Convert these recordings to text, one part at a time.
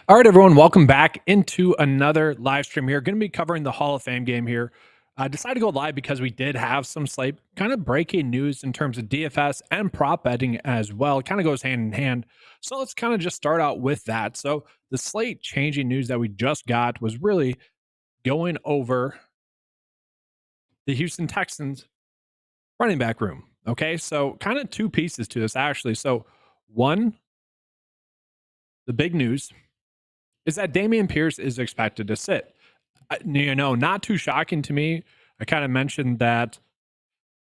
All right, everyone, welcome back into another live stream here. Going to be covering the Hall of Fame game here. I decided to go live because we did have some slate kind of breaking news in terms of DFS and prop betting as well. It kind of goes hand in hand. So let's kind of just start out with that. So the slate changing news that we just got was really going over the Houston Texans running back room. Okay, so kind of two pieces to this actually. So one, the big news is that Dameon Pierce is expected to sit. Not too shocking to me. I kind of mentioned that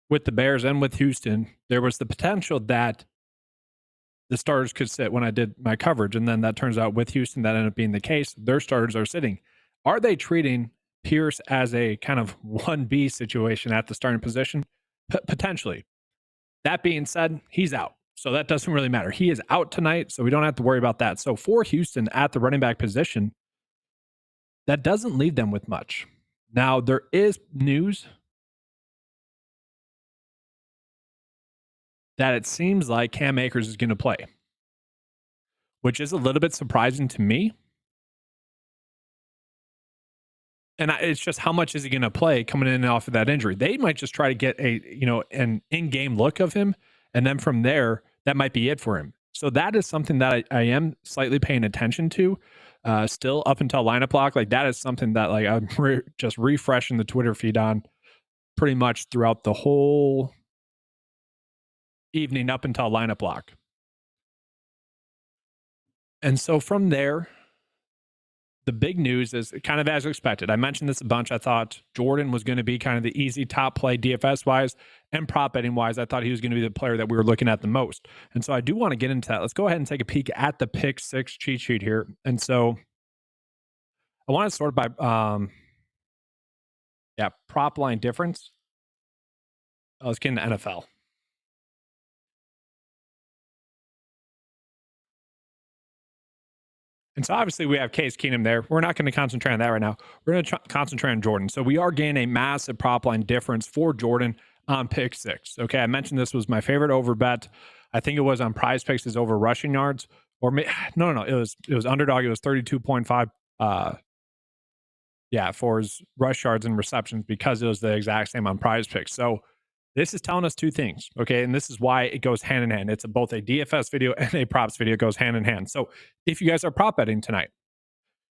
with the Bears and with Houston, there was the potential that the starters could sit when I did my coverage. And then that turns out with Houston, that ended up being the case. Their starters are sitting. Are they treating Pierce as a kind of 1B situation at the starting position? Potentially. That being said, he's out. So that doesn't really matter. He is out tonight, so we don't have to worry about that. So for Houston at the running back position, that doesn't leave them with much. Now, there is news that it seems like Cam Akers is going to play, which is a little bit surprising to me. And it's just how much is he going to play coming in and off of that injury? They might just try to get an in-game look of him, and then from there, that might be it for him. So that is something that I am slightly paying attention to. Still up until lineup lock, like that is something that like I'm just refreshing the Twitter feed on pretty much throughout the whole evening up until lineup lock. And so from there, the big news is kind of as expected. I mentioned this a bunch. I thought Jordan was going to be kind of the easy top play DFS wise and prop betting wise. I thought he was going to be the player that we were looking at the most. And so I do want to get into that. Let's go ahead and take a peek at the pick six cheat sheet here. And so I want to sort by prop line difference. Let's get into NFL. And so obviously we have Case Keenum there. We're not going to concentrate on that right now. We're going to concentrate on Jordan. So we are getting a massive prop line difference for Jordan on pick six. Okay, I mentioned this was my favorite over bet. I think it was on PrizePicks is over rushing yards. Or no, it was underdog. It was 32.5 for his rush yards and receptions because it was the exact same on PrizePicks. So this is telling us two things, okay? And this is why it goes hand in hand. It's both a DFS video and a props video. It goes hand in hand. So if you guys are prop betting tonight,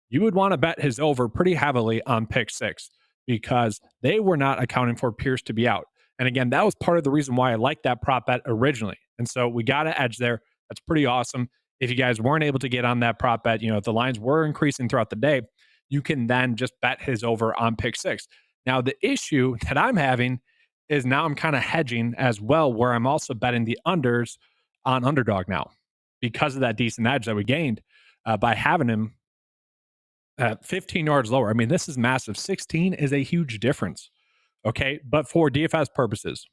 you would want to bet his over pretty heavily on pick six because they were not accounting for Pierce to be out. And again, that was part of the reason why I liked that prop bet originally. And so we got an edge there. That's pretty awesome. If you guys weren't able to get on that prop bet, if the lines were increasing throughout the day, you can then just bet his over on pick six. Now, the issue that I'm having is now I'm kind of hedging as well, where I'm also betting the unders on underdog now because of that decent edge that we gained by having him at 15 yards lower. I mean, this is massive. 16 is a huge difference, okay? But for DFS purposes,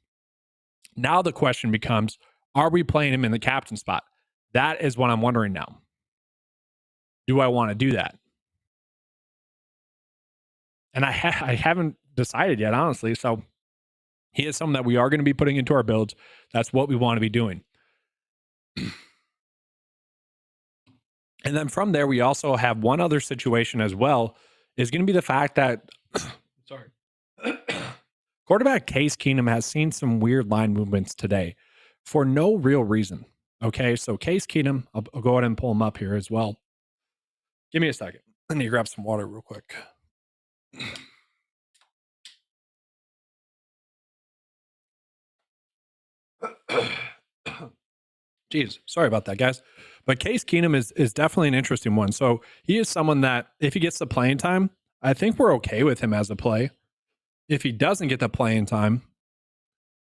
now the question becomes, are we playing him in the captain spot? That is what I'm wondering now. Do I want to do that? And I haven't decided yet, honestly, so he is someone that we are going to be putting into our builds. That's what we want to be doing. And then from there, we also have one other situation as well, is going to be the fact that, quarterback Case Keenum has seen some weird line movements today for no real reason. Okay, so Case Keenum, I'll go ahead and pull him up here as well. Give me a second. I need to grab some water real quick. Jeez, sorry about that, guys. But Case Keenum is definitely an interesting one. So he is someone that if he gets the playing time, I think we're okay with him as a play. If he doesn't get the playing time,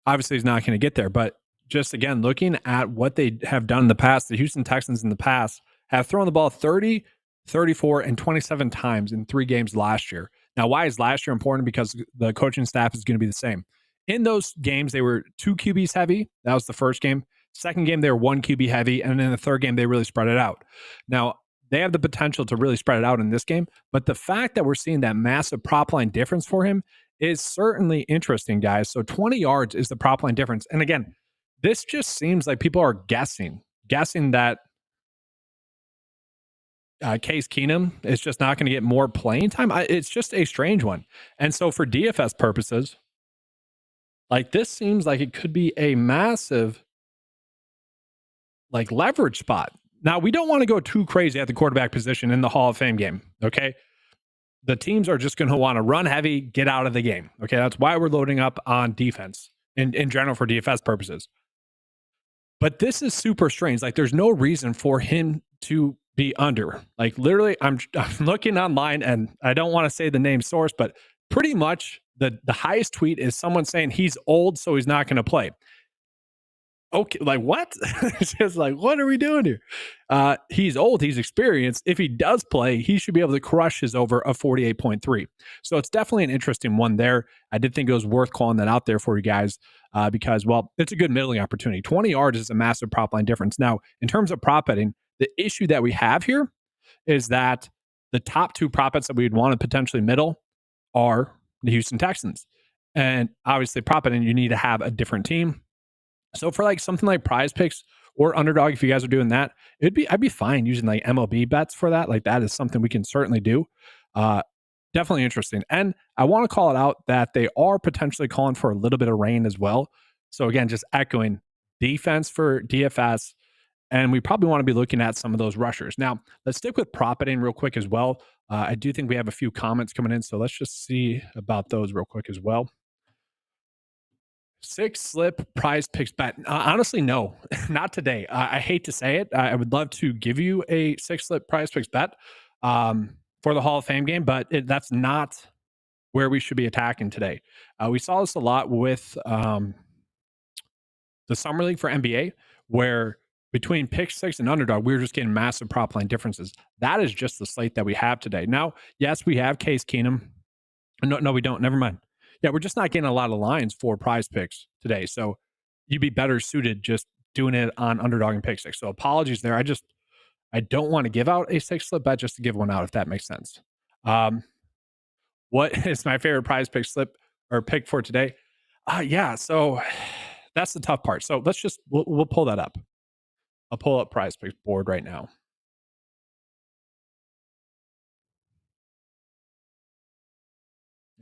obviously he's not going to get there. But just again, looking at what they have done in the past, the Houston Texans in the past have thrown the ball 30, 34, and 27 times in 3 games last year. Now, why is last year important? Because the coaching staff is going to be the same. In those games, they were 2 QBs heavy. That was the first game. Second game, they were 1 QB heavy. And in the third game, they really spread it out. Now, they have the potential to really spread it out in this game. But the fact that we're seeing that massive prop line difference for him is certainly interesting, guys. So 20 yards is the prop line difference. And again, this just seems like people are guessing that Case Keenum is just not going to get more playing time. It's just a strange one. And so for DFS purposes, like this seems like it could be a massive like leverage spot. Now, we don't want to go too crazy at the quarterback position in the Hall of Fame game. Okay. The teams are just going to want to run heavy, get out of the game. Okay. That's why we're loading up on defense in general for DFS purposes. But this is super strange. Like, there's no reason for him to be under. Like, literally, I'm looking online, and I don't want to say the name source, but pretty much the highest tweet is someone saying he's old, so he's not going to play. Okay, like what? It's just like, what are we doing here? He's old, he's experienced. If he does play, he should be able to crush his over of 48.3. So it's definitely an interesting one there. I did think it was worth calling that out there for you guys because, well, it's a good middling opportunity. 20 yards is a massive prop line difference. Now, in terms of prop betting, the issue that we have here is that the top two prop bets that we'd want to potentially middle are the Houston Texans. And obviously, prop betting, you need to have a different team. So for like something like PrizePicks or Underdog, if you guys are doing that, I'd be fine using like MLB bets for that. Like that is something we can certainly do. Definitely interesting. And I want to call it out that they are potentially calling for a little bit of rain as well. So again, just echoing defense for DFS. And we probably want to be looking at some of those rushers. Now, let's stick with prop betting real quick as well. I do think we have a few comments coming in. So let's just see about those real quick as well. 6 slip PrizePicks bet. Honestly, no, not today. I hate to say it. I would love to give you a 6 slip PrizePicks bet for the Hall of Fame game, but that's not where we should be attacking today. We saw this a lot with the Summer League for NBA, where between Pick 6 and Underdog, we were just getting massive prop line differences. That is just the slate that we have today. Now, yes, we have Case Keenum. No, we don't. Never mind. Yeah, we're just not getting a lot of lines for PrizePicks today. So you'd be better suited just doing it on Underdog and Pick 6. So apologies there. I don't want to give out a 6 slip bet just to give one out, if that makes sense. What is my favorite PrizePicks slip or pick for today? Yeah, so that's the tough part. So we'll pull that up. I'll pull up PrizePicks board right now.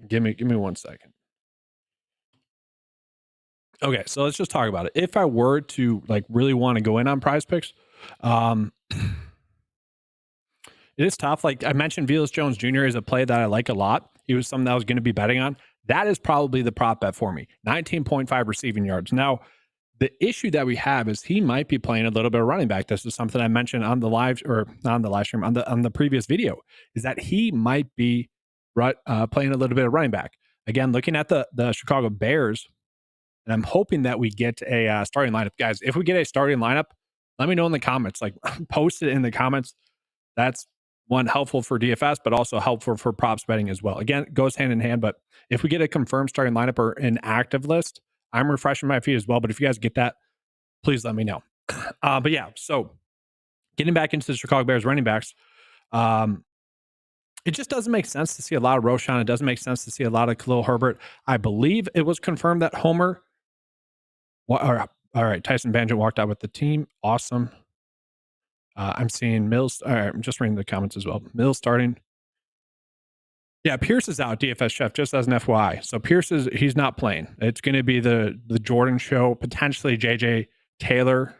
Give me 1 second. Okay, so let's just talk about it. If I were to like really want to go in on PrizePicks, it is tough. Like I mentioned, Velus Jones Jr. is a play that I like a lot. He was something that I was going to be betting on. That is probably the prop bet for me. 19.5 receiving yards. Now, the issue that we have is he might be playing a little bit of running back. This is something I mentioned on the live or not on the live stream on the previous video. Is that he might be playing a little bit of running back. Again, looking at the Chicago Bears. And I'm hoping that we get a starting lineup. Guys, if we get a starting lineup, let me know in the comments. Like, post it in the comments. That's one, helpful for DFS, but also helpful for props betting as well. Again, it goes hand in hand. But if we get a confirmed starting lineup or an active list, I'm refreshing my feed as well. But if you guys get that, please let me know. But yeah, so getting back into the Chicago Bears running backs, it just doesn't make sense to see a lot of Roschon. It doesn't make sense to see a lot of Khalil Herbert. I believe it was confirmed that Homer. All right. Tyson Bagent walked out with the team. Awesome. I'm seeing Mills. All right, I'm just reading the comments as well. Mills starting. Yeah, Pierce is out, DFS Chef, just as an FYI. So Pierce he's not playing. It's going to be the Jordan show. Potentially JJ Taylor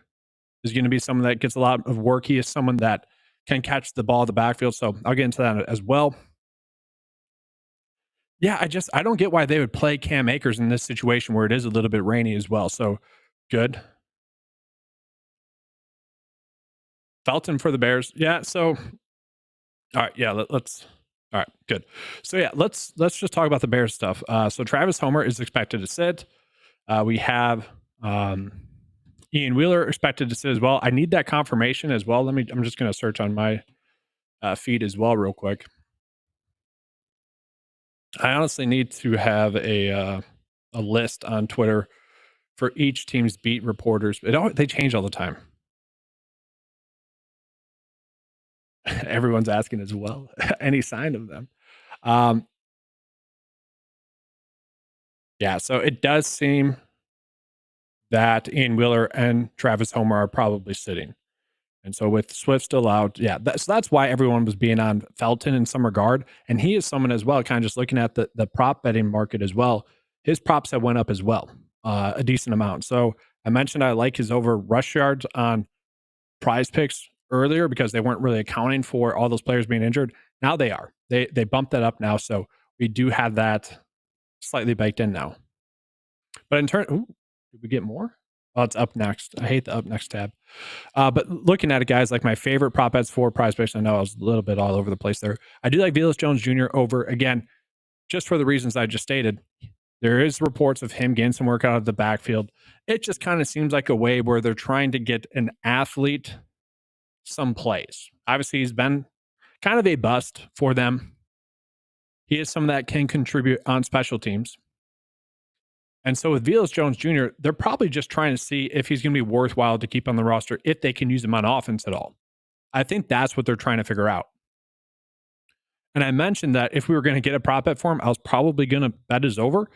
is going to be someone that gets a lot of work. He is someone that can catch the ball in the backfield. So I'll get into that as well. Yeah, I don't get why they would play Cam Akers in this situation where it is a little bit rainy as well. So good. Felton for the Bears. Yeah. So, all right. Yeah. Let's. All right. Good. So yeah, let's just talk about the Bears stuff. So Travis Homer is expected to sit. We have Ian Wheeler expected to sit as well. I need that confirmation as well. I'm just going to search on my feed as well real quick. I honestly need to have a list on Twitter for each team's beat reporters. They change all the time. Everyone's asking as well. Any sign of them? Yeah, so it does seem that Ian Wheeler and Travis Homer are probably sitting. And so with Swift still out, yeah, that's why everyone was being on Felton in some regard. And he is someone as well, kind of just looking at the prop betting market as well. His props have went up as well, a decent amount. So I mentioned I like his over rush yards on PrizePicks earlier because they weren't really accounting for all those players being injured. Now they are. They bumped that up now. So we do have that slightly baked in now. But in turn, did we get more? Oh, it's up next. I hate the up next tab. But looking at it, guys, like my favorite prop bets for PrizePicks, I know I was a little bit all over the place there. I do like Velus Jones Jr. over, again, just for the reasons I just stated. There is reports of him getting some work out of the backfield. It just kind of seems like a way where they're trying to get an athlete some plays. Obviously, he's been kind of a bust for them. He is someone that can contribute on special teams. And so with Velus Jones Jr., they're probably just trying to see if he's going to be worthwhile to keep on the roster, if they can use him on offense at all. I think that's what they're trying to figure out. And I mentioned that if we were going to get a prop bet for him, I was probably going to bet his over.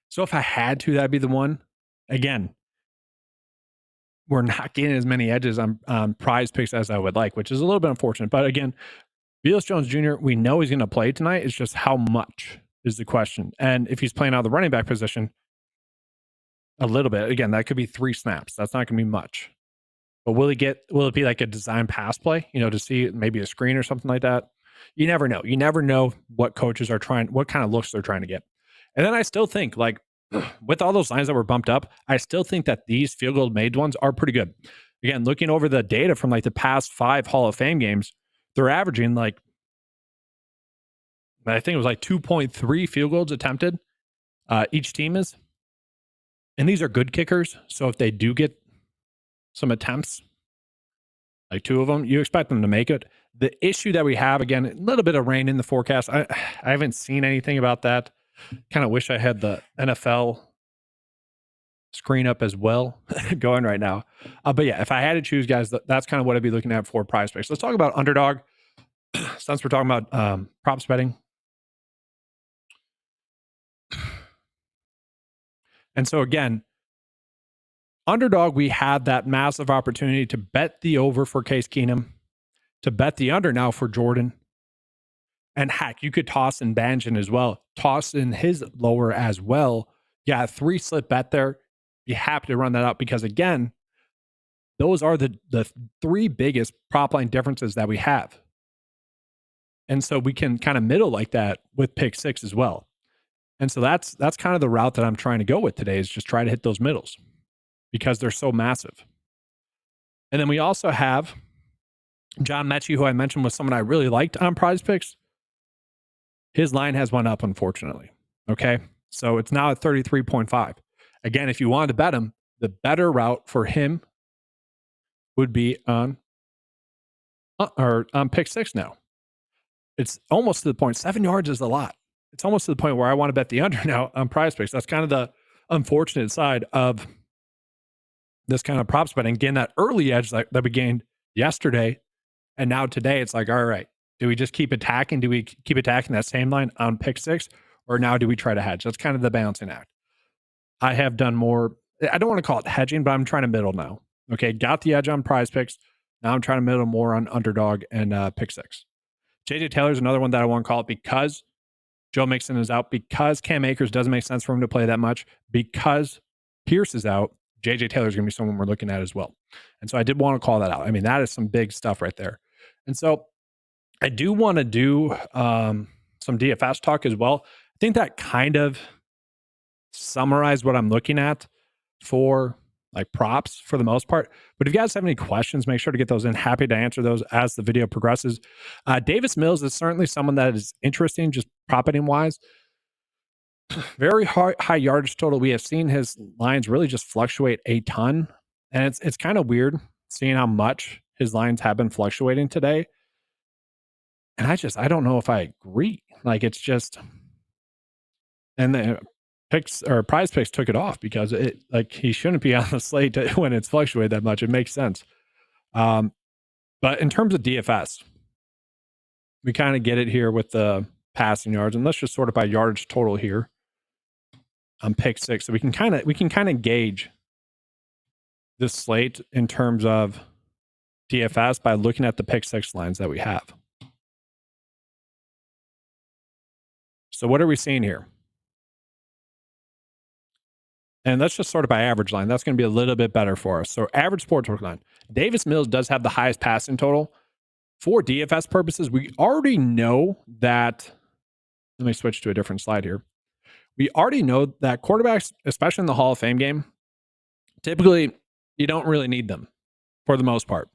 So if I had to, that'd be the one. Again, we're not getting as many edges on PrizePicks as I would like, which is a little bit unfortunate. But again, Velus Jones Jr., we know he's going to play tonight. It's just how much is the question. And if he's playing out of the running back position, a little bit. Again, that could be 3 snaps. That's not going to be much. But will it be like a design pass play, to see maybe a screen or something like that? You never know. You never know what coaches are what kind of looks they're trying to get. And then I still think, like, with all those lines that were bumped up, I still think that these field goal made ones are pretty good. Again, looking over the data from like the past 5 Hall of Fame games, they're averaging I think it was like 2.3 field goals attempted. Each team is. And these are good kickers. So if they do get some attempts, like 2 of them, you expect them to make it. The issue that we have, again, a little bit of rain in the forecast. I haven't seen anything about that. Kind of wish I had the NFL screen up as well going right now. But yeah, if I had to choose, guys, that's kind of what I'd be looking at for PrizePicks. Let's talk about Underdog. Since we're talking about props betting. And so again, Underdog, we had that massive opportunity to bet the over for Case Keenum, to bet the under now for Jordan. And heck, you could toss in Banjan as well. Toss in his lower as well. Yeah, 3 slip bet there. Be happy to run that up because, again, those are the 3 biggest prop line differences that we have. And so we can kind of middle like that with pick 6 as well. And so that's kind of the route that I'm trying to go with today, is just try to hit those middles because they're so massive. And then we also have John Mechie, who I mentioned was someone I really liked on PrizePicks. His line has went up, unfortunately. Okay. So it's now at 33.5. Again, if you wanted to bet him, the better route for him would be on pick 6 now. It's almost to the point. 7 yards is a lot. It's almost to the point where I want to bet the under now on PrizePicks. That's kind of the unfortunate side of this kind of props betting. Getting that early edge that we gained yesterday, and now today it's like, all right, do we just keep attacking? Do we keep attacking that same line on pick 6, or now do we try to hedge? That's kind of the balancing act. I have done more. I don't want to call it hedging, but I'm trying to middle now. Okay, got the edge on PrizePicks. Now I'm trying to middle more on Underdog and pick 6. JJ Taylor's another one that I want to call it because Joe Mixon is out, because Cam Akers doesn't make sense for him to play that much, because Pierce is out. JJ Taylor's going to be someone we're looking at as well. And so I did want to call that out. I mean, that is some big stuff right there. And so I do want to do some DFS talk as well. I think that kind of summarized what I'm looking at for like props for the most part. But if you guys have any questions, make sure to get those in. Happy to answer those as the video progresses. Davis Mills is certainly someone that is interesting, just prop betting wise. Very high yardage total. We have seen his lines really just fluctuate a ton. And it's kind of weird seeing how much his lines have been fluctuating today. And I don't know if I agree. Like, it's just, and the picks or PrizePicks took it off because he shouldn't be on the slate when it's fluctuated that much. It makes sense. But in terms of DFS, we kind of get it here with the passing yards, and let's just sort it by yardage total here on pick 6. So we can kind of gauge this slate in terms of DFS by looking at the pick six lines that we have. So what are we seeing here? And let's just sort it by average line. That's going to be a little bit better for us. So average sportsbook line. Davis Mills does have the highest passing total. For DFS purposes, we already know that. Let me switch to a different slide here. We already know that quarterbacks, especially in the Hall of Fame game, typically you don't really need them for the most part.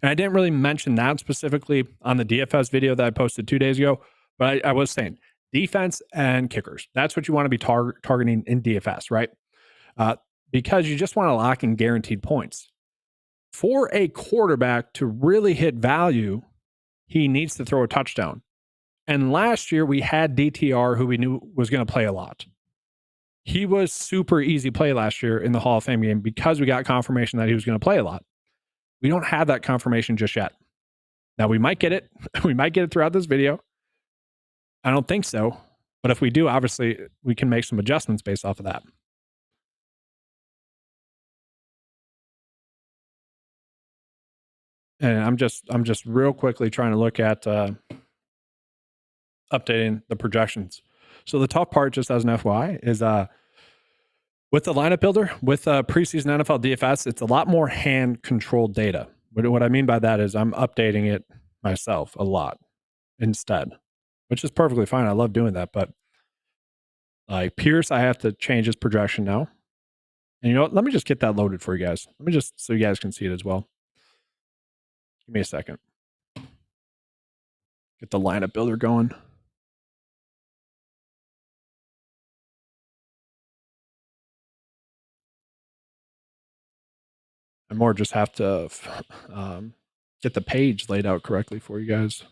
And I didn't really mention that specifically on the DFS video that I posted 2 days ago, but I was saying defense and kickers. That's what you want to be targeting in DFS, right? Because you just want to lock in guaranteed points. For a quarterback to really hit value, he needs to throw a touchdown. And last year we had DTR, who we knew was going to play a lot. He was super easy play last year in the Hall of Fame game because we got confirmation that he was going to play a lot. We don't have that confirmation just yet. Now we might get it. We might get it throughout this video. I don't think so. But if we do, obviously we can make some adjustments based off of that. And I'm just real quickly trying to look at updating the projections. So the tough part, just as an FYI, is with the lineup builder, with preseason NFL DFS, it's a lot more hand-controlled data. What I mean by that is I'm updating it myself a lot instead, which is perfectly fine. I love doing that. But like Pierce, I have to change his projection now. And you know what? Let me just get that loaded for you guys. Let me just, so you guys can see it as well. Give me a second. Get the lineup builder going. I more just have to get the page laid out correctly for you guys.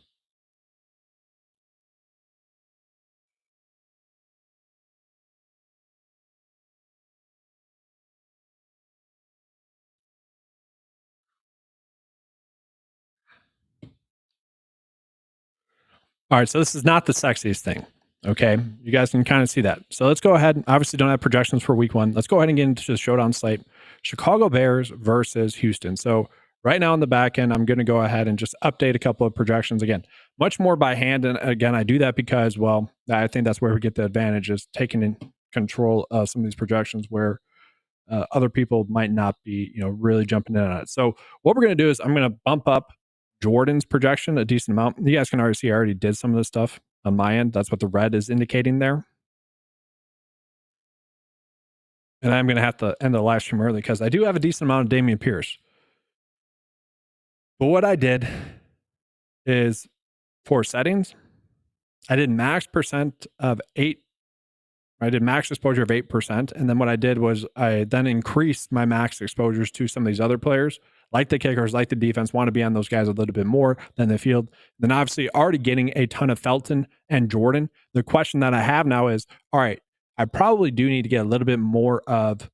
All right, so this is not the sexiest thing. Okay, you guys can kind of see that. So let's go ahead. Obviously, don't have projections for week one. Let's go ahead and get into the showdown slate. Chicago Bears versus Houston. So right now on the back end, I'm going to go ahead and just update a couple of projections. Again, much more by hand. And again, I do that because, well, I think that's where we get the advantage, is taking in control of some of these projections where other people might not be, really jumping in on it. So what we're going to do is I'm going to bump up Jordan's projection a decent amount. You guys can already see I already did some of this stuff on my end. That's what the red is indicating there. And I'm going to have to end the live stream early because I do have a decent amount of Dameon Pierce. But what I did is for settings, I did max percent of 8. I did max exposure of 8%. And then what I did was I then increased my max exposures to some of these other players, like the kickers, like the defense, want to be on those guys a little bit more than the field. Then obviously already getting a ton of Felton and Jordan. The question that I have now is, all right, I probably do need to get a little bit more of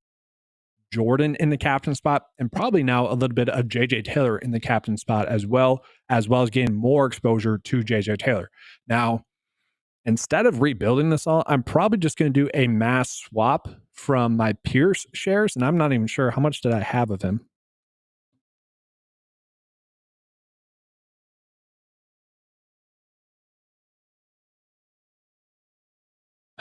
Jordan in the captain spot, and probably now a little bit of JJ Taylor in the captain spot as well as getting more exposure to JJ Taylor. Now, instead of rebuilding this all, I'm probably just going to do a mass swap from my Pierce shares, and I'm not even sure how much did I have of him.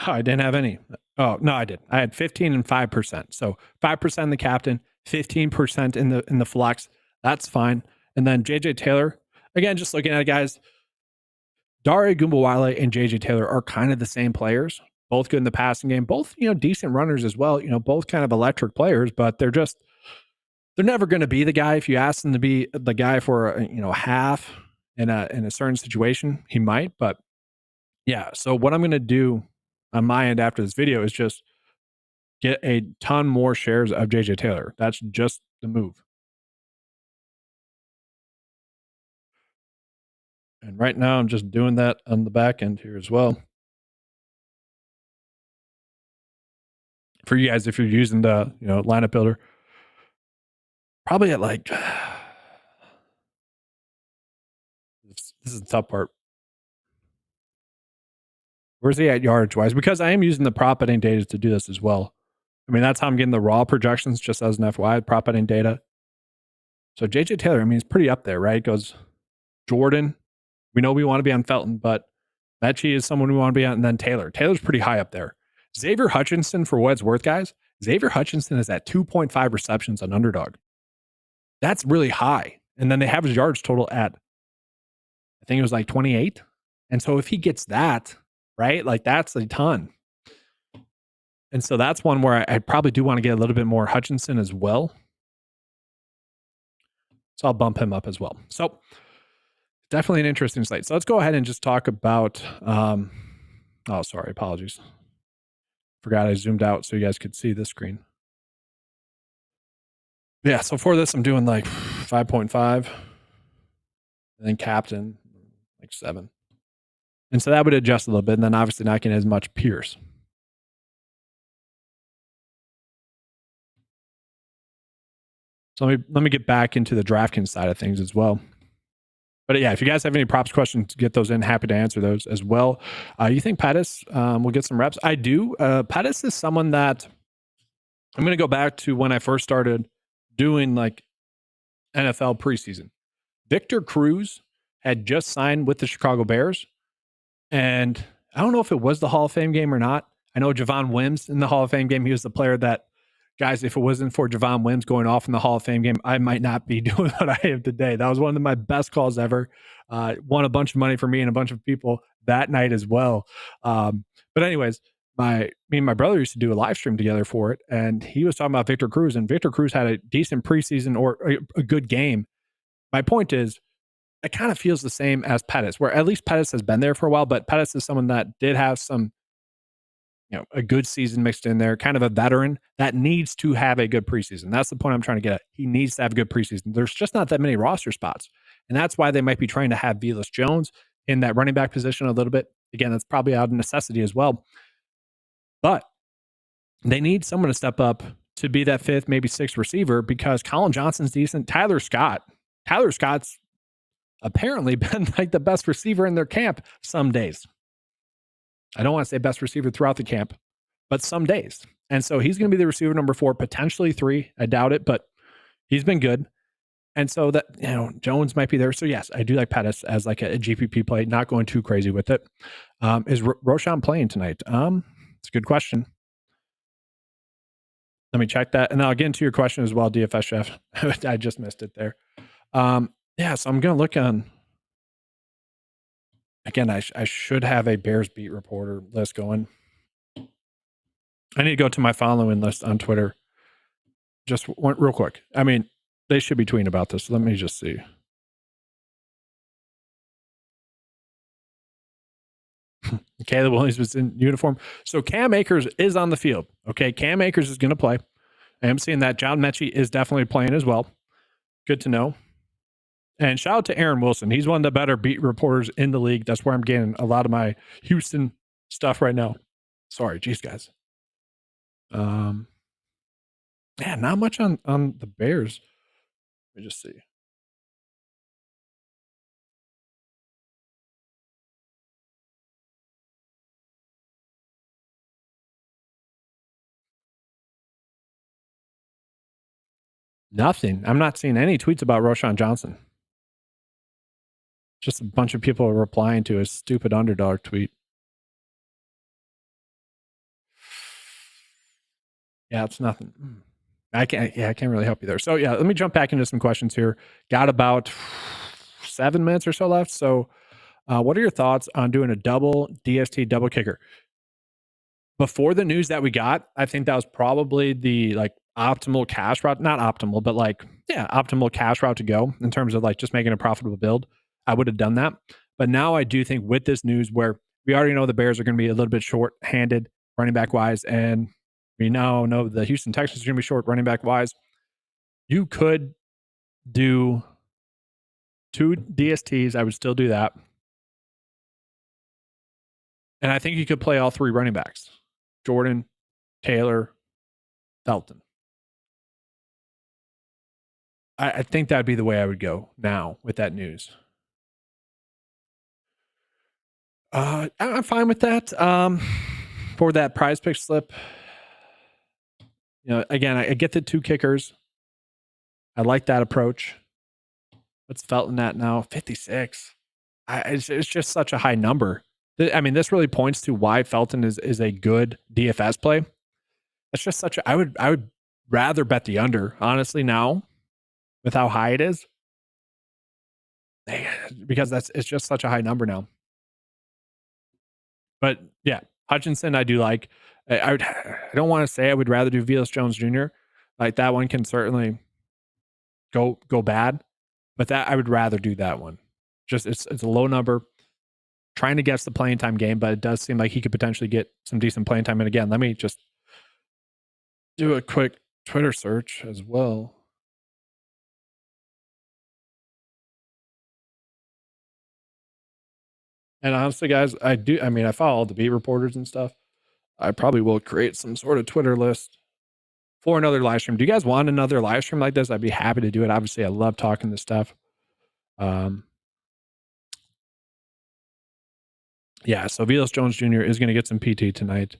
Oh, I didn't have any. Oh, no, I did. I had 15 and 5%. So 5% in the captain, 15% in the flex. That's fine. And then JJ Taylor, again, just looking at it, guys, Dare Gumbawale and JJ Taylor are kind of the same players, both good in the passing game, both, decent runners as well, both kind of electric players, but they're never going to be the guy. If you ask them to be the guy for, half in a certain situation, he might, but yeah. So what I'm going to do on my end after this video is just get a ton more shares of JJ Taylor. That's just the move. And right now I'm just doing that on the back end here as well. For you guys, if you're using the, lineup builder, probably at like, this is the tough part. Where's he at yardage wise? Because I am using the prop betting data to do this as well. I mean, that's how I'm getting the raw projections, just as an FYI, prop betting data. So JJ Taylor, I mean, he's pretty up there, right? It goes Jordan. We know we want to be on Felton, but Mechie is someone we want to be on, and then Taylor. Taylor's pretty high up there. Xavier Hutchinson, for what it's worth, guys. Xavier Hutchinson is at 2.5 receptions on Underdog. That's really high. And then they have his yards total at, I think it was like 28. And so if he gets that, right, like that's a ton. And so that's one where I probably do want to get a little bit more Hutchinson as well. So I'll bump him up as well. So definitely an interesting slate. So let's go ahead and just talk about, oh, sorry, apologies. Forgot I zoomed out so you guys could see this screen. Yeah, so for this, I'm doing like 5.5 and then captain, like 7. And so that would adjust a little bit, and then obviously not getting as much Pierce. So let me get back into the DraftKings side of things as well. But yeah, if you guys have any props questions, get those in. Happy to answer those as well. You think Pettis will get some reps? I do. Pettis is someone that I'm going to go back to when I first started doing like NFL preseason. Victor Cruz had just signed with the Chicago Bears. And I don't know if it was the Hall of Fame game or not. I know Javon Wims in the Hall of Fame game, he was the player that, guys, if it wasn't for Javon Wims going off in the Hall of Fame game, I might not be doing what I am today. That was one of my best calls ever. Won a bunch of money for me and a bunch of people that night as well. But anyways, me and my brother used to do a live stream together for it, and he was talking about Victor Cruz, and Victor Cruz had a decent preseason or a good game. My point is, it kind of feels the same as Pettis, where at least Pettis has been there for a while, but Pettis is someone that did have some, a good season mixed in there, kind of a veteran that needs to have a good preseason. That's the point I'm trying to get at. He needs to have a good preseason. There's just not that many roster spots. And that's why they might be trying to have Velus Jones in that running back position a little bit. Again, that's probably out of necessity as well. But they need someone to step up to be that 5th, maybe 6th receiver, because Colin Johnson's decent. Tyler Scott's apparently been like the best receiver in their camp some days. I don't want to say best receiver throughout the camp, but some days. And so he's going to be the receiver number 4, potentially 3. I doubt it, but he's been good. And so that, Jones might be there. So yes, I do like Pettis as like a GPP play, not going too crazy with it. Is Roshan playing tonight? It's a good question. Let me check that. And I'll get into your question as well, DFS Chef. I just missed it there. Yeah, so I'm going to look on. Again, I should have a Bears beat reporter list going. I need to go to my following list on Twitter. Just real quick. I mean, they should be tweeting about this. Let me just see. Caleb Williams was in uniform. So Cam Akers is on the field. Okay, Cam Akers is going to play. I am seeing that. John Mechie is definitely playing as well. Good to know. And shout out to Aaron Wilson. He's one of the better beat reporters in the league. That's where I'm getting a lot of my Houston stuff right now. Sorry, geez, guys. Yeah, not much on the Bears. Let me just see. Nothing. I'm not seeing any tweets about Roshan Johnson. Just a bunch of people replying to his stupid underdog tweet. Yeah, it's nothing. I can't really help you there. So yeah, let me jump back into some questions here. Got about 7 minutes or so left. So what are your thoughts on doing a double DST double kicker? Before the news that we got, I think that was probably the optimal cash route. Not optimal, but optimal cash route to go in terms of just making a profitable build. I would have done that. But now I do think with this news where we already know the Bears are going to be a little bit short-handed running back wise, and we now know the Houston Texans are going to be short running back wise, you could do 2 DSTs. I would still do that. And I think you could play all 3 running backs: Jordan, Taylor, Felton. I think that'd be the way I would go now with that news. I'm fine with that. For that PrizePicks slip, again, I get the 2 kickers. I like that approach. What's Felton at now? 56. It's just such a high number. I mean, this really points to why Felton is a good DFS play. It's just such a I would rather bet the under, honestly, now with how high it is. Because it's just such a high number now. But yeah, Hutchinson, I do like. I don't want to say I would rather do Velus Jones Jr. Like that one can certainly go bad, but that I would rather do that one. Just it's a low number. Trying to guess the playing time game, but it does seem like he could potentially get some decent playing time. And again, let me just do a quick Twitter search as well. And honestly, guys, I follow all the beat reporters and stuff. I probably will create some sort of Twitter list for another live stream. Do you guys want another live stream like this? I'd be happy to do it. Obviously, I love talking this stuff. Yeah, so Velus Jones Jr. is going to get some PT tonight.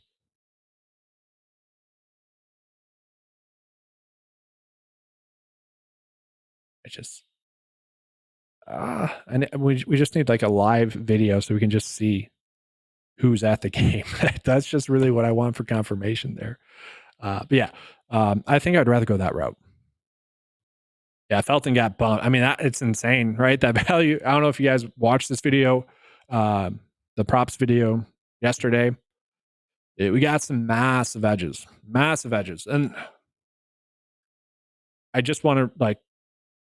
And we just need like a live video so we can just see who's at the game. That's just really what I want for confirmation there. But yeah, I think I'd rather go that route. Yeah, Felton got bumped. I mean, it's insane, right? That value. I don't know if you guys watched this video, the props video yesterday. We got some massive edges, and I just want to like.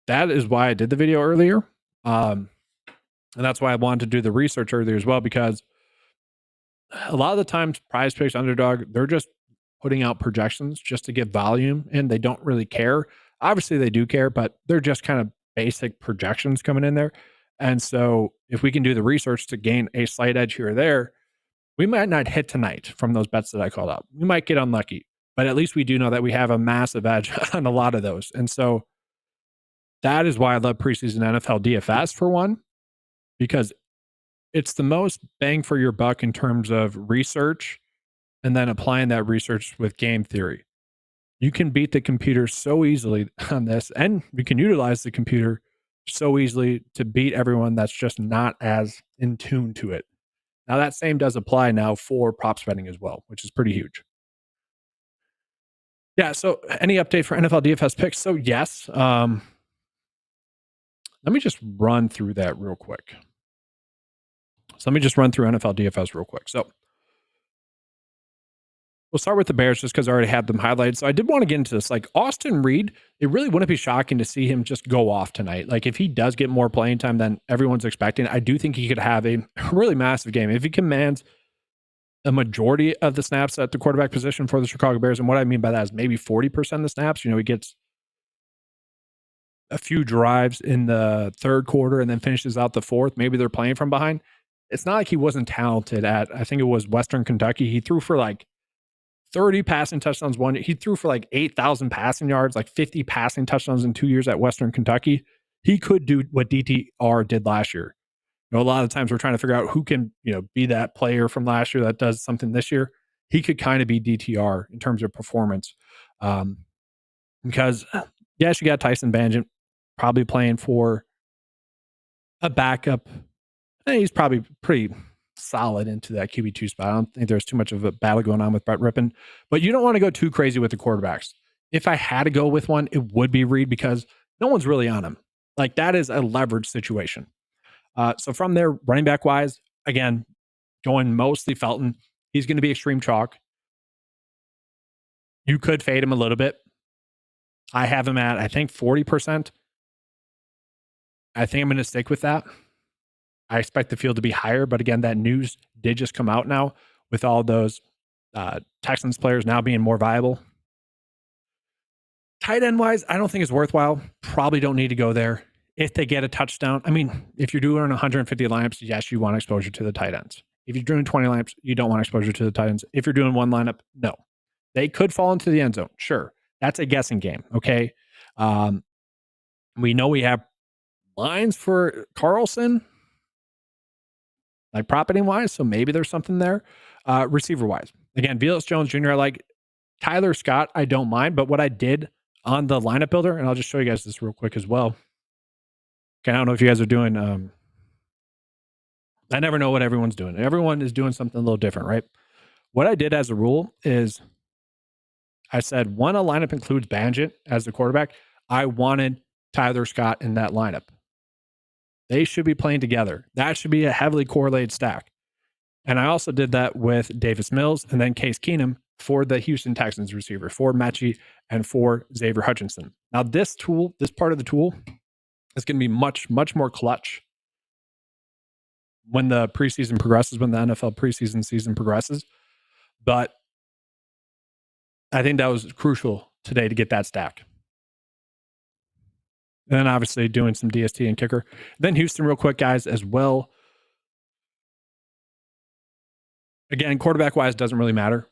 That is why I did the video earlier, and that's why I wanted to do the research earlier as well, because a lot of the times PrizePicks Underdog, they're just putting out projections just to get volume, and they don't really care. Obviously, they do care, but they're just kind of basic projections coming in there. And so if we can do the research to gain a slight edge here or there, we might not hit tonight from those bets that I called out. We might get unlucky, but at least we do know that we have a massive edge on a lot of those. And so that is why I love preseason NFL DFS for one, because it's the most bang for your buck in terms of research and then applying that research with game theory. You can beat the computer so easily on this, and you can utilize the computer so easily to beat everyone that's just not as in tune to it. Now, that same does apply now for props betting as well, which is pretty huge. Yeah, so any update for NFL DFS picks? So yes, let me just run through that real quick. So let me just run through NFL DFS real quick. So we'll start with the Bears just because I already had them highlighted. So I did want to get into this. Like Austin Reed, it really wouldn't be shocking to see him just go off tonight. Like if he does get more playing time than everyone's expecting, I do think he could have a really massive game. If he commands a majority of the snaps at the quarterback position for the Chicago Bears, and what I mean by that is maybe 40% of the snaps. You know, he gets a few drives in the third quarter and then finishes out the fourth. Maybe they're playing from behind. It's not like he wasn't talented at, I think it was Western Kentucky. He threw for like 30 passing touchdowns he threw for like 8,000 passing yards, like 50 passing touchdowns in 2 years at Western Kentucky. He could do what DTR did last year. You know, a lot of times we're trying to figure out who can, you know, be that player from last year that does something this year. He could kind of be DTR in terms of performance. Because yes, you got Tyson Bagent probably playing for a backup. He's probably pretty solid into that QB2 spot. I don't think there's too much of a battle going on with Brett Rippon, but you don't want to go too crazy with the quarterbacks. If I had to go with one, it would be Reed because no one's really on him. Like that is a leverage situation. So from there, running back wise, again, going mostly Felton. He's going to be extreme chalk. You could fade him a little bit. I have him at, I think, 40%. I think I'm going to stick with that. I expect the field to be higher, but again, that news did just come out now with all those Texans players now being more viable. Tight end wise, I don't think it's worthwhile. Probably don't need to go there. If they get a touchdown, I mean, if you're doing 150 lineups, yes, you want exposure to the tight ends. If you're doing 20 lineups, you don't want exposure to the tight ends. If you're doing one lineup, no. They could fall into the end zone. Sure. That's a guessing game. Okay. We know we have lines for Carlson, like property wise. So maybe there's something there. Receiver wise, again, Velus Jones Jr. I like. Tyler Scott, I don't mind. But what I did on the lineup builder, and I'll just show you guys this real quick as well. Okay, I don't know if you guys are doing. I never know what everyone's doing. Everyone is doing something a little different, right? What I did as a rule is I said when a lineup includes Banjit as the quarterback, I wanted Tyler Scott in that lineup. They should be playing together. That should be a heavily correlated stack. And I also did that with Davis Mills and then Case Keenum for the Houston Texans receiver, for Mechie and for Xavier Hutchinson. Now, this part of the tool is going to be much, much more clutch when the preseason progresses, when the NFL preseason season progresses. But I think that was crucial today to get that stack. And then obviously doing some DST and kicker. Then Houston real quick, guys, as well. Again, quarterback-wise, doesn't really matter.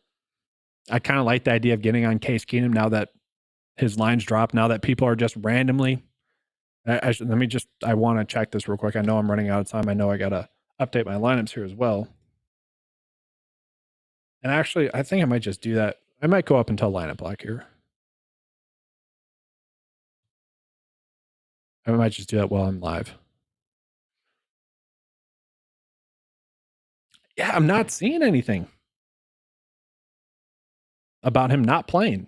I kind of like the idea of getting on Case Keenum now that his lines drop, now that people are just randomly. I want to check this real quick. I know I'm running out of time. I know I got to update my lineups here as well. And actually, I think I might just do that. I might go up until lineup block here. I might just do that while I'm live. Yeah, I'm not seeing anything about him not playing.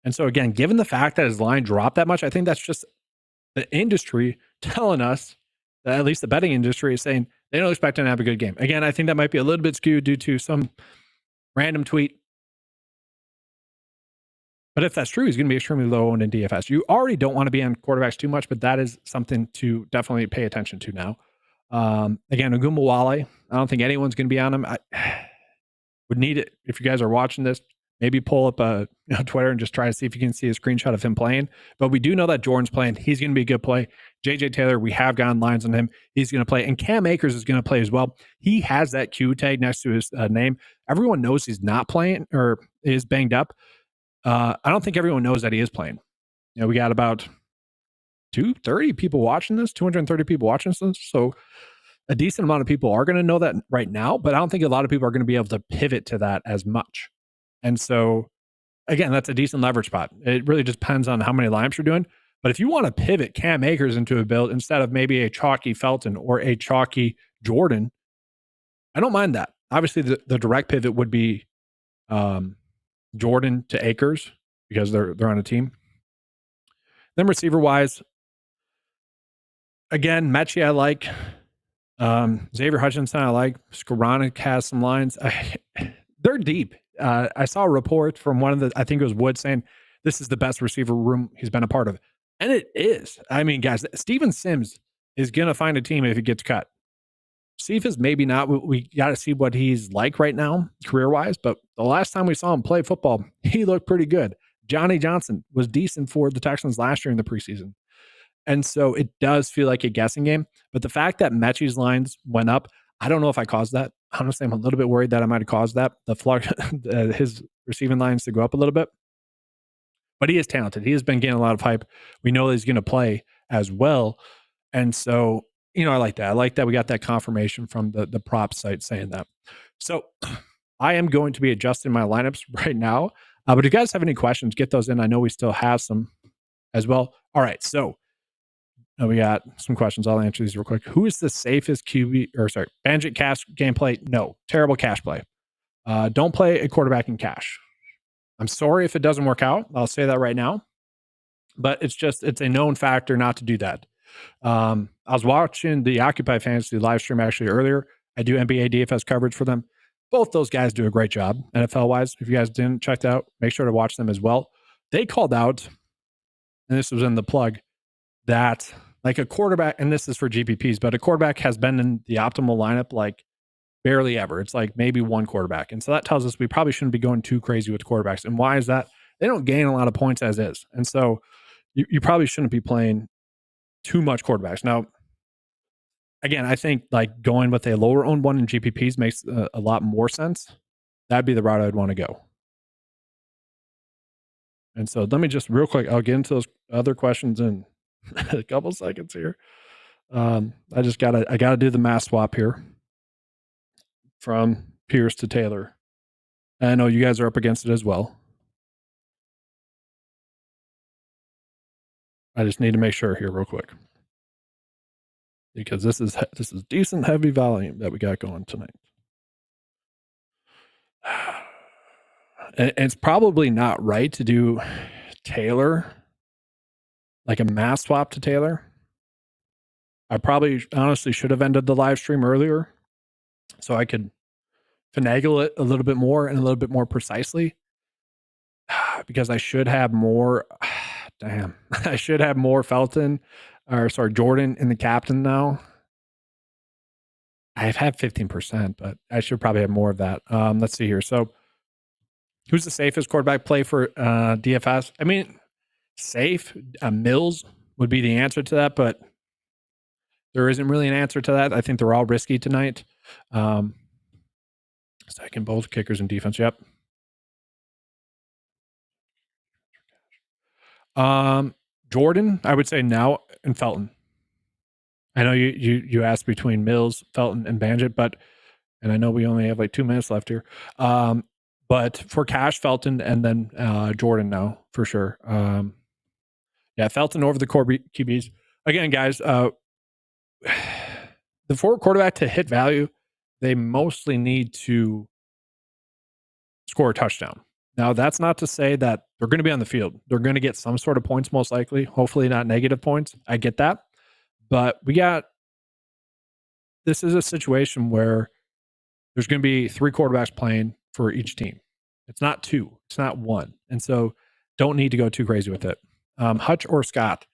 And so again, given the fact that his line dropped that much, I think that's just the industry telling us that at least the betting industry is saying they don't expect him to have a good game. Again, I think that might be a little bit skewed due to some random tweet. But if that's true, he's going to be extremely low owned in DFS. You already don't want to be on quarterbacks too much, but that is something to definitely pay attention to now. Again, Ogunbowale, I don't think anyone's going to be on him. I would need it if you guys are watching this. Maybe pull up Twitter and just try to see if you can see a screenshot of him playing. But we do know that Jordan's playing. He's going to be a good play. JJ Taylor, we have gotten lines on him. He's going to play. And Cam Akers is going to play as well. He has that Q tag next to his name. Everyone knows he's not playing or is banged up. I don't think everyone knows that he is playing. You know, we got about 230 people watching this, 230 people watching this. So a decent amount of people are going to know that right now, but I don't think a lot of people are going to be able to pivot to that as much. And so, again, that's a decent leverage spot. It really just depends on how many lineups you're doing. But if you want to pivot Cam Akers into a build instead of maybe a chalky Felton or a chalky Jordan, I don't mind that. Obviously, the direct pivot would be Jordan to Akers because they're on a team. Then receiver-wise, again, Mechie I like. Xavier Hutchinson I like. Skoranek has some lines. They're deep. I saw a report from one of the, I think it was Wood, saying this is the best receiver room he's been a part of. And it is. I mean, guys, Steven Sims is going to find a team if he gets cut. Cephas, maybe not. We got to see what he's like right now, career-wise. But the last time we saw him play football, he looked pretty good. Johnny Johnson was decent for the Texans last year in the preseason. And so it does feel like a guessing game. But the fact that Mechie's lines went up, I don't know if I caused that. Honestly, I'm a little bit worried that I might have caused that. The flux, his receiving lines to go up a little bit. But he is talented. He has been getting a lot of hype. We know that he's going to play as well. And so, you know, I like that. I like that we got that confirmation from the prop site saying that. So I am going to be adjusting my lineups right now. But if you guys have any questions, get those in. I know we still have some as well. All right. So we got some questions. I'll answer these real quick. Who is the safest Banjit cash gameplay? No. Terrible cash play. Don't play a quarterback in cash. I'm sorry if it doesn't work out. I'll say that right now. But it's a known factor not to do that. I was watching the Occupy Fantasy live stream actually earlier. I do NBA DFS coverage for them. Both those guys do a great job NFL-wise. If you guys didn't check that out, make sure to watch them as well. They called out, and this was in the plug, that like a quarterback, and this is for GPPs, but a quarterback has been in the optimal lineup like barely ever. It's like maybe one quarterback. And so that tells us we probably shouldn't be going too crazy with quarterbacks. And why is that? They don't gain a lot of points as is. And so you probably shouldn't be playing too much quarterbacks. Now, again, I think like going with a lower owned one in GPPs makes a lot more sense. That'd be the route I'd want to go. And so let me just real quick, I'll get into those other questions in a couple seconds here. I gotta do the mass swap here from Pierce to Taylor. And I know you guys are up against it as well. I just need to make sure here real quick. because this is decent heavy volume that we got going tonight. And it's probably not right to do Taylor, like a mass swap to Taylor. I probably honestly should have ended the live stream earlier so I could finagle it a little bit more and a little bit more precisely, because I should have more. Damn, I should have more Felton, or sorry, Jordan in the captain now. I've had 15%, but I should probably have more of that. Let's see here. So, who's the safest quarterback play for DFS? I mean, safe, Mills would be the answer to that, but there isn't really an answer to that. I think they're all risky tonight. Second, both kickers and defense. Yep. Jordan, I would say now, and Felton. I know you asked between Mills, Felton, and Banjit, and I know we only have like 2 minutes left here. But for cash, Felton, and then Jordan now for sure. Yeah, Felton over the core QBs. Again, guys, the forward quarterback to hit value, they mostly need to score a touchdown. Now, that's not to say that they're going to be on the field. They're going to get some sort of points, most likely. Hopefully not negative points. I get that. But this is a situation where there's going to be 3 quarterbacks playing for each team. It's not 2. It's not 1. And so don't need to go too crazy with it. Hutch or Scott?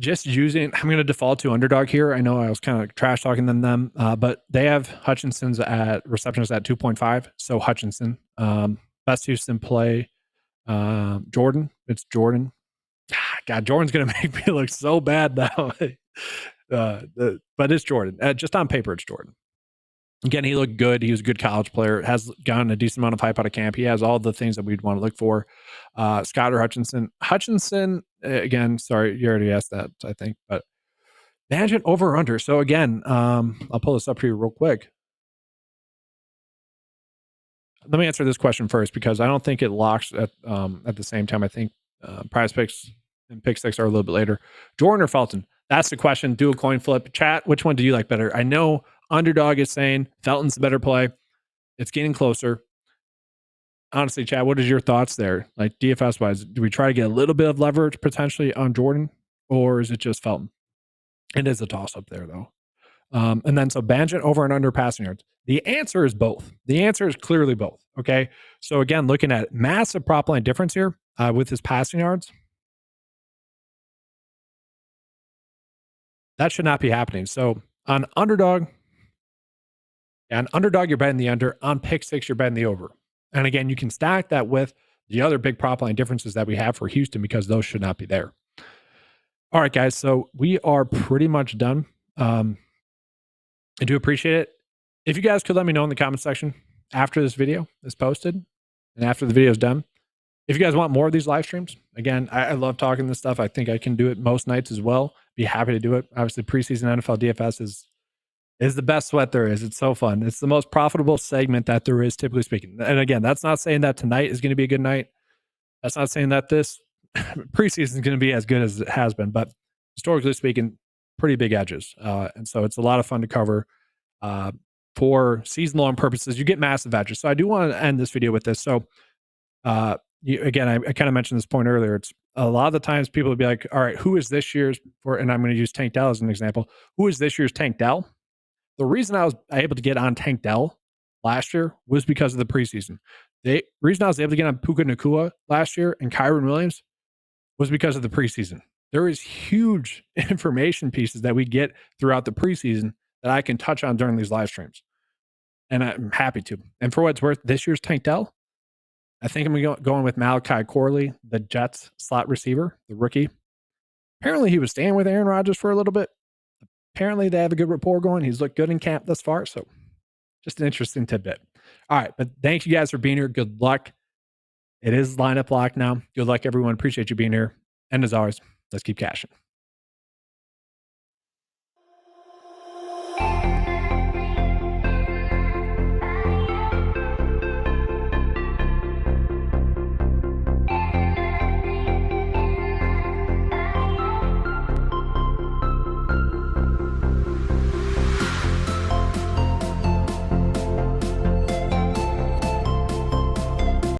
Just I'm going to default to underdog here. I know I was kind of trash talking them, but they have Hutchinson's at receptions at 2.5. So Hutchinson, best Houston play. Jordan, it's Jordan. God, Jordan's going to make me look so bad now. But it's Jordan. Just on paper, it's Jordan. Again, he looked good. He was a good college player. Has gotten a decent amount of hype out of camp. He has all the things that we'd want to look for. Scott or Hutchinson. Hutchinson, again, sorry, you already asked that, I think. But Banjit over or under. So again, I'll pull this up here real quick. Let me answer this question first, because I don't think it locks at the same time. I think PrizePicks and Pick 6 are a little bit later. Jordan or Felton? That's the question. Do a coin flip. Chat, which one do you like better? I know Underdog is saying Felton's the better play. It's getting closer. Honestly, Chad, what is your thoughts there? Like DFS wise, do we try to get a little bit of leverage potentially on Jordan, or is it just Felton? It is a toss up there though. And then so Banjit over and under passing yards. The answer is both. The answer is clearly both. Okay. So again, looking at massive prop line difference here with his passing yards. That should not be happening. So on underdog, you're betting the under. On Pick 6, you're betting the over. And again, you can stack that with the other big prop line differences that we have for Houston, because those should not be there. All right, guys. So we are pretty much done. I do appreciate it. If you guys could let me know in the comment section after this video is posted and after the video is done, if you guys want more of these live streams. Again, I love talking this stuff. I think I can do it most nights as well. Be happy to do it. Obviously, preseason NFL DFS is the best sweat there is. It's so fun. It's the most profitable segment that there is, typically speaking. And again, that's not saying that tonight is going to be a good night. That's not saying that this preseason is going to be as good as it has been. But historically speaking, pretty big edges. And so it's a lot of fun to cover for season-long purposes. You get massive edges. So I do want to end this video with this. So again, I kind of mentioned this point earlier. It's a lot of the times people would be like, all right, who is this year's and I'm going to use Tank Dell as an example. Who is this year's Tank Dell? The reason I was able to get on Tank Dell last year was because of the preseason. The reason I was able to get on Puka Nacua last year and Kyron Williams was because of the preseason. There is huge information pieces that we get throughout the preseason that I can touch on during these live streams. And I'm happy to. And for what it's worth, this year's Tank Dell, I think I'm going with Malachi Corley, the Jets slot receiver, the rookie. Apparently he was staying with Aaron Rodgers for a little bit. Apparently they have a good rapport going. He's looked good in camp thus far. So just an interesting tidbit. All right. But thank you guys for being here. Good luck. It is lineup lock now. Good luck, everyone. Appreciate you being here. And as always, let's keep cashing.